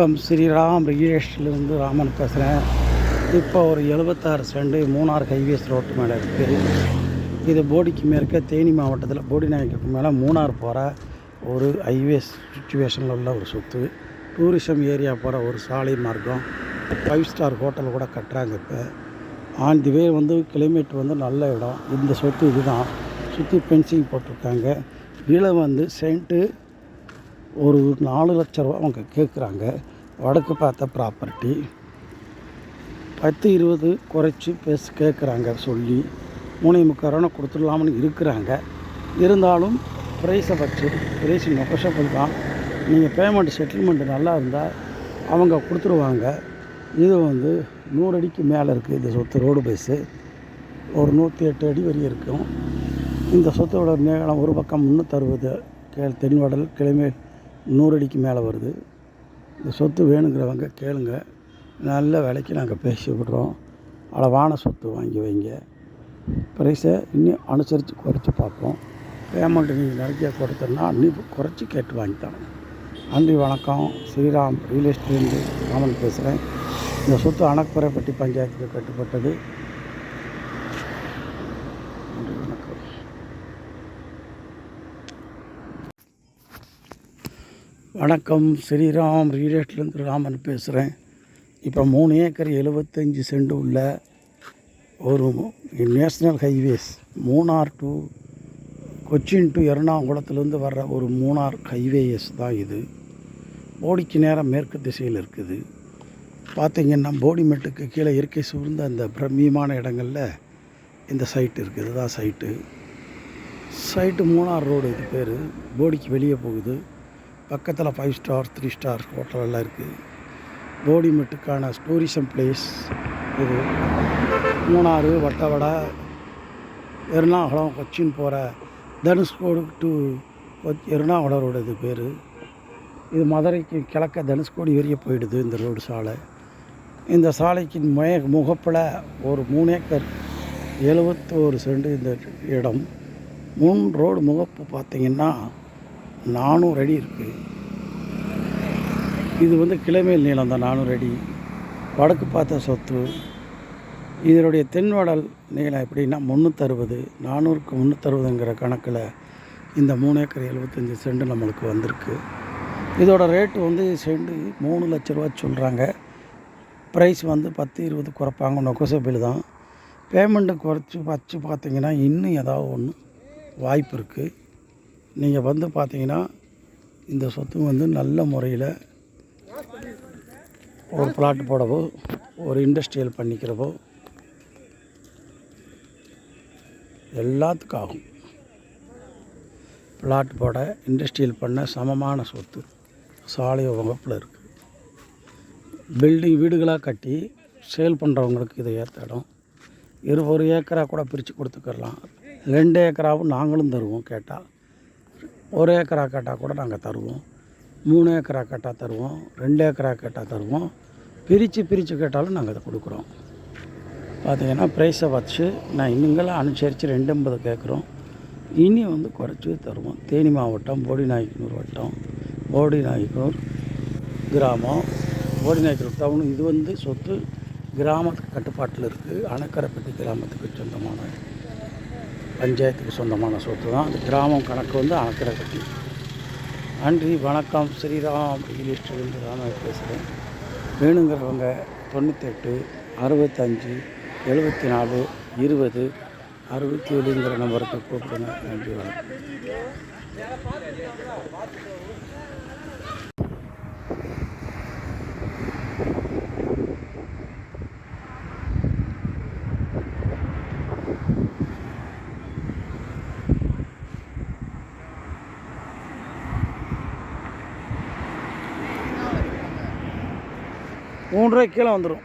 வணக்கம். ஸ்ரீராம் ரியல் எஸ்டேட்லேருந்து ராமன் பேசுகிறேன். இப்போ ஒரு 76 சென்ட் மூணார் ஹைவேஸ் ரோட்டு மேலே இருக்குது. இது போடிக்கு மேற்க தேனி மாவட்டத்தில் போடிநாயக்கருக்கு மேலே மூணார் போகிற ஒரு ஹைவேஸ் சுச்சுவேஷனில் உள்ள ஒரு சொத்து. டூரிசம் ஏரியா போகிற ஒரு சாலை மார்க்கம். 5 ஸ்டார் ஹோட்டல் கூட கட்டுறாங்க. இப்போ ஆன் தி வே கிளைமேட் நல்ல இடம். இந்த சொத்து இதுதான். சுற்றி ஃபென்சிங் போட்டிருக்காங்க. கீழே சென்ட்டு ஒரு 4 லட்ச ரூபா அவங்க கேட்குறாங்க. வடக்கு பார்த்த ப்ராப்பர்ட்டி 10-20 குறைச்சி கேட்குறாங்க. சொல்லி 3.25 கொடுத்துடலாம்னு இருக்கிறாங்க. இருந்தாலும் ப்ரைஸை ப்ரைஸ் நெகோஷியபிள் தான். நீங்கள் பேமெண்ட் செட்டில்மெண்ட் நல்லா இருந்தால் அவங்க கொடுத்துருவாங்க. இது 100 அடிக்கு மேலே இருக்குது. இந்த சொத்து ரோடு பேஸு ஒரு 108 அடி வரையும் இருக்கும். இந்த சொத்தோட நீளம் ஒரு பக்கம் 360 தென்வடல் கிளைமேட் 100 அடிக்கு மேலே வருது. இந்த சொத்து வேணுங்கிறவங்க கேளுங்க. நல்ல விலைக்கு நாங்கள் பேசி விடுறோம். அளவான சொத்து வாங்கி வைங்க. ப்ரைஸை இன்னும் அனுசரித்து குறைச்சி பார்ப்போம். பேமெண்ட்டு நீங்கள் நிறைய கொடுத்தோன்னா இன்னும் குறைச்சி கேட்டு வாங்கித்தாங்க. நன்றி, வணக்கம். ஸ்ரீராம் ரியல் எஸ்டேட்லேருந்து ராமன் பேசுகிறேன். இந்த சொத்து அணக்குறைப்பட்டி பஞ்சாயத்துக்கு கட்டுப்பட்டது. நன்றி, வணக்கம். வணக்கம். ஸ்ரீராம் ரியல் எஸ்டேட்லேருந்து ராமன் பேசுகிறேன். இப்போ 3 ஏக்கர் 75 சென்ட் உள்ள ஒரு national highways Munnar to Cochin to எர்ணாகுளத்துலேருந்து வர்ற ஒரு மூணார் ஹைவேஸ் தான் இது. போடிக்கு நேரம் மேற்கு திசையில் இருக்குது. பார்த்திங்கன்னா போடிமெட்டுக்கு கீழே இயற்கை சூழ்ந்த அந்த பிரம்மியமான இடங்களில் இந்த சைட்டு இருக்குது. இதுதான் சைட்டு மூணார் ரோடு. இது பேர். போடிக்கு வெளியே போகுது. பக்கத்தில் 5 ஸ்டார் 3 ஸ்டார் ஹோட்டல் எல்லாம் இருக்குது. போடிமெட்டுக்கான டூரிசம் பிளேஸ் இது. மூணாறு, வட்டவடை, எர்ணாகுளம், கொச்சின் போகிற தனுஷ்கோடி டு எர்ணாகுளம் ரோடு இது பேர். இது மதுரைக்கு கிழக்க தனுஷ்கோடி வரைய போயிடுது இந்த ரோடு சாலை. இந்த சாலைக்கு முகப்பில் ஒரு 3 ஏக்கர் 71 சென்ட் இந்த இடம். ரோடு முகப்பு பார்த்திங்கன்னா 400 அடி இருக்குது. இது கிளைமேல் நீளம் தான் 400 அடி. வடக்கு பார்த்த சொத்து. இதனுடைய தென்வடல் நீளம் எப்படின்னா 360. 400க்கு 360ங்கிற கணக்கில் இந்த 3 ஏக்கர் 75 சென்ட் நம்மளுக்கு வந்திருக்கு. இதோட ரேட்டு சென்ட் 3 லட்ச ரூபா சொல்கிறாங்க. ப்ரைஸ் 10-20 குறைப்பாங்க. நெகோஷியபிள் தான். பேமெண்ட்டு குறைச்சி பார்த்திங்கன்னா இன்னும் ஏதாவது ஒன்று வாய்ப்பு இருக்குது. நீங்கள் பார்த்தீங்கன்னா இந்த சொத்து நல்ல முறையில் ஒரு பிளாட் போடவோ ஒரு இண்டஸ்ட்ரியல் பண்ணிக்கிறவோ எல்லாத்துக்கும் ஆகும். பிளாட் போட இண்டஸ்ட்ரியல் பண்ண சமமான சொத்து. சாலை வகுப்பில் இருக்குது. வீடுகளாக கட்டி சேல் பண்ணுறவங்களுக்கு இதை ஏற்ற இடம். 1 ஏக்கராக கூட பிரித்து கொடுத்துக்கலாம். 2 ஏக்கராவும் நாங்களும் தருவோம். கேட்டால் 1 ஏக்கரா கேட்டால் கூட நாங்கள் தருவோம். 3 ஏக்கரா கேட்டால் தருவோம். 2 ஏக்கரா கேட்டால் தருவோம். பிரித்து கேட்டாலும் நாங்கள் அதை கொடுக்குறோம். பார்த்திங்கன்னா ப்ரைஸை வச்சு நான் இன்னுங்களாம் அனுசரித்து 250 கேட்குறோம். இனி குறைச்சி தருவோம். தேனி மாவட்டம் போடிநாயக்கனூர் வட்டம், போடிநாயக்கனூர் கிராமம், போடிநாயக்கனூர் டவுன். இது சொத்து கிராமத்துக்கு கட்டுப்பாட்டில் இருக்குது. அணக்கரைப்பட்டி கிராமத்துக்கு சொந்தமான பஞ்சாயத்துக்கு சொந்தமான சொத்து தான். அந்த கிராமம் கணக்கு அணக்கரைப்பட்டி. நன்றி, வணக்கம். ஸ்ரீராம் ரியல் எஸ்டேட்லேருந்து ராமன் பேசுகிறேன். வேணுங்கிறவங்க 98 65 74 20 67ங்கிற நம்பருக்கு கூப்பிடுங்க. நன்றி, வணக்கம். ₹3 கீழே வந்துடும்.